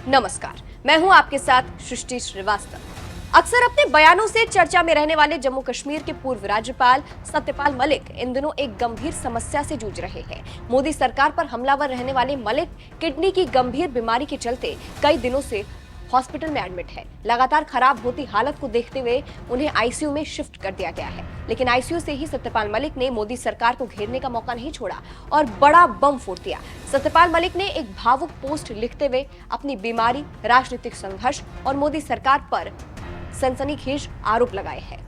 नमस्कार, मैं हूं आपके साथ सृष्टि श्रीवास्तव। अक्सर अपने बयानों से चर्चा में रहने वाले जम्मू कश्मीर के पूर्व राज्यपाल सत्यपाल मलिक इन दिनों एक गंभीर समस्या से जूझ रहे हैं। मोदी सरकार पर हमलावर रहने वाले मलिक किडनी की गंभीर बीमारी के चलते कई दिनों से हॉस्पिटल में एडमिट है। लगातार खराब होती हालत को देखते हुए उन्हें आईसीयू में शिफ्ट कर दिया गया है। लेकिन आईसीयू से ही सत्यपाल मलिक ने मोदी सरकार को घेरने का मौका नहीं छोड़ा और बड़ा बम फोड़ दिया। सत्यपाल मलिक ने एक भावुक पोस्ट लिखते हुए अपनी बीमारी, राजनीतिक संघर्ष और मोदी सरकार पर सनसनीखेज आरोप लगाए हैं।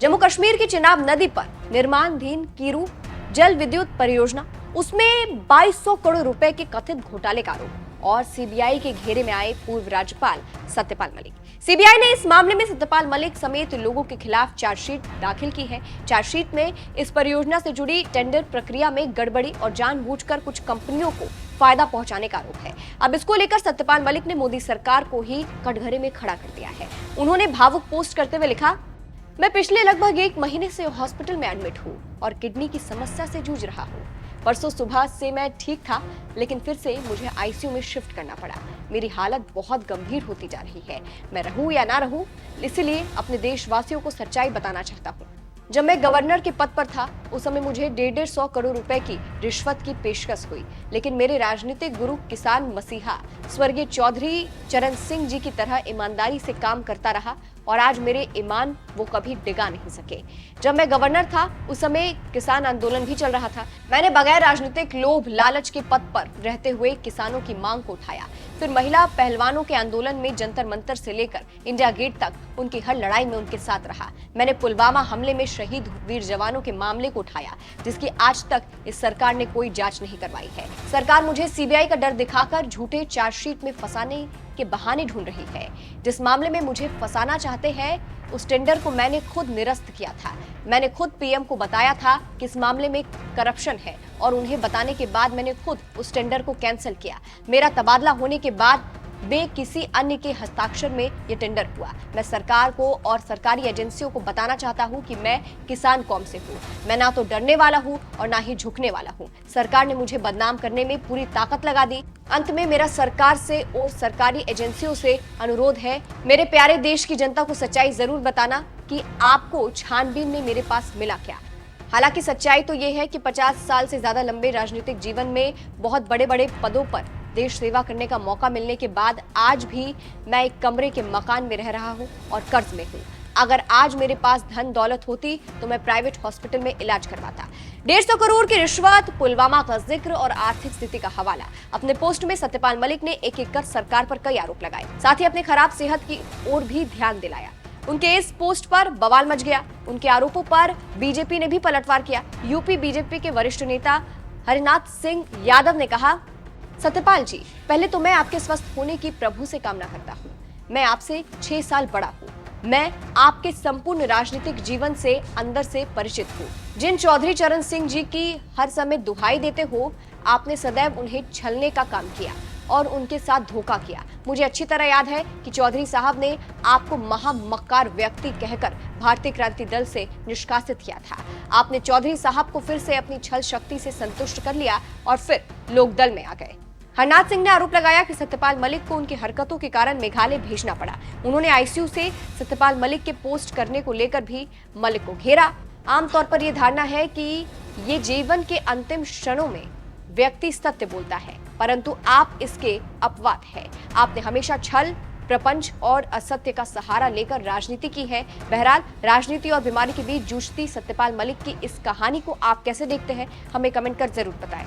जम्मू कश्मीर की चिनाब नदी पर निर्माणाधीन कीरू जल विद्युत परियोजना, उसमें 2200 करोड़ रुपए के कथित घोटाले का आरोप और सीबीआई के घेरे में आए पूर्व राज्यपाल सत्यपाल मलिक। सीबीआई ने इस मामले में सत्यपाल मलिक समेत लोगों के खिलाफ चार्जशीट दाखिल की है। चार्जशीट में इस परियोजना से जुड़ी टेंडर प्रक्रिया में गड़बड़ी और जानबूझकर कुछ कंपनियों को फायदा पहुंचाने का आरोप है। अब इसको लेकर सत्यपाल मलिक ने मोदी सरकार को ही कटघरे में खड़ा कर दिया है। उन्होंने भावुक पोस्ट करते हुए लिखा, मैं पिछले लगभग 1 महीने से हॉस्पिटल में एडमिट हूँ और किडनी की समस्या से जूझ रहा हूँ। परसों सुबह से मैं ठीक था, लेकिन फिर से मुझे आईसीयू में शिफ्ट करना पड़ा। मेरी हालत बहुत गंभीर होती जा रही है। मैं रहूं या ना रहूं, इसलिए अपने देशवासियों को सच्चाई बताना चाहता हूँ। जब मैं गवर्नर के पद पर था, उस समय मुझे 150 करोड़ रुपए की रिश्वत की पेशकश हुई, लेकिन मेरे राजनीतिक गुरु किसान मसीहा स्वर्गीय चौधरी चरण सिंह जी की तरह ईमानदारी से काम करता रहा और आज मेरे ईमान वो कभी डिगा नहीं सके। जब मैं गवर्नर था, उस समय किसान आंदोलन भी चल रहा था। मैंने बगैर राजनीतिक लोभ लालच के पद पर रहते हुए किसानों की मांग को उठाया। फिर महिला पहलवानों के आंदोलन में जंतर मंतर से लेकर इंडिया गेट तक उनकी हर लड़ाई में उनके साथ रहा। मैंने पुलवामा हमले में शहीद वीर जवानों के मामले को उठाया, जिसकी आज तक इस सरकार ने कोई जांच नहीं करवाई है। सरकार मुझे सीबीआई का डर दिखाकर झूठे चार्जशीट में फंसाने के बहाने ढूंढ रही है। जिस मामले में मुझे फंसाना चाहते हैं, उस टेंडर को मैंने खुद निरस्त किया था। मैंने खुद पीएम को बताया था कि इस मामले में करप्शन है और उन्हें बताने के बाद मैंने खुद उस टेंडर को कैंसिल किया। मेरा तबादला होने के बाद किसी अन्य के हस्ताक्षर में यह टेंडर हुआ। मैं सरकार को और सरकारी एजेंसियों को बताना चाहता हूं कि मैं किसान कौम से हूं। मैं ना तो डरने वाला हूं और ना ही झुकने वाला हूं। सरकार ने मुझे बदनाम करने में पूरी ताकत लगा दी। अंत में मेरा सरकार से और सरकारी एजेंसियों से अनुरोध है, मेरे प्यारे देश की जनता को सच्चाई जरूर बताना कि आपको छानबीन में मेरे पास मिला क्या। हालांकि सच्चाई तो यह है कि 50 साल से ज्यादा लंबे राजनीतिक जीवन में बहुत बड़े बड़े पदों पर देश सेवा करने का मौका मिलने के बाद आज भी मैं एक कमरे के मकान में रह रहा हूं और कर्ज में हूं। अगर आज मेरे पास धन दौलत होती तो मैं प्राइवेट हॉस्पिटल में इलाज करवाता। 150 करोड़ की रिश्वत, पुलवामा का जिक्र और आर्थिक स्थिति का हवाला। अपने पोस्ट में सत्यपाल मलिक ने एक एक कर सरकार पर कई आरोप लगाए, साथ ही अपने खराब सेहत की ओर भी ध्यान दिलाया। उनके इस पोस्ट पर बवाल मच गया। उनके आरोपों पर बीजेपी ने भी पलटवार किया। यूपी बीजेपी के वरिष्ठ नेता हरिनाथ सिंह यादव ने कहा, सत्यपाल जी, पहले तो मैं आपके स्वस्थ होने की प्रभु से कामना करता हूँ। मैं आपसे 6 साल बड़ा हूँ। मैं आपके संपूर्ण राजनीतिक जीवन से अंदर से परिचित हूँ। जिन चौधरी चरण सिंह जी की हर समय दुहाई देते हो, आपने सदैव उन्हें छलने का काम किया और उनके साथ धोखा किया। मुझे अच्छी तरह याद है कि चौधरी साहब ने आपको महामक्कार व्यक्ति कहकर भारतीय क्रांति दल से निष्कासित किया था। आपने चौधरी साहब को फिर से अपनी छल शक्ति से संतुष्ट कर लिया और फिर लोक दल में आ गए। हरनाथ सिंह ने आरोप लगाया कि सत्यपाल मलिक को उनकी हरकतों के कारण मेघालय भेजना पड़ा। उन्होंने आईसीयू से सत्यपाल मलिक के पोस्ट करने को लेकर भी मलिक को घेरा। आमतौर पर यह धारणा है कि ये जीवन के अंतिम क्षणों में व्यक्ति सत्य बोलता है, परंतु आप इसके अपवाद हैं। आपने हमेशा छल, प्रपंच और असत्य का सहारा लेकर राजनीति की है। बहरहाल, राजनीति और बीमारी के बीच जूझती सत्यपाल मलिक की इस कहानी को आप कैसे देखते हैं, हमें कमेंट कर जरूर बताएं।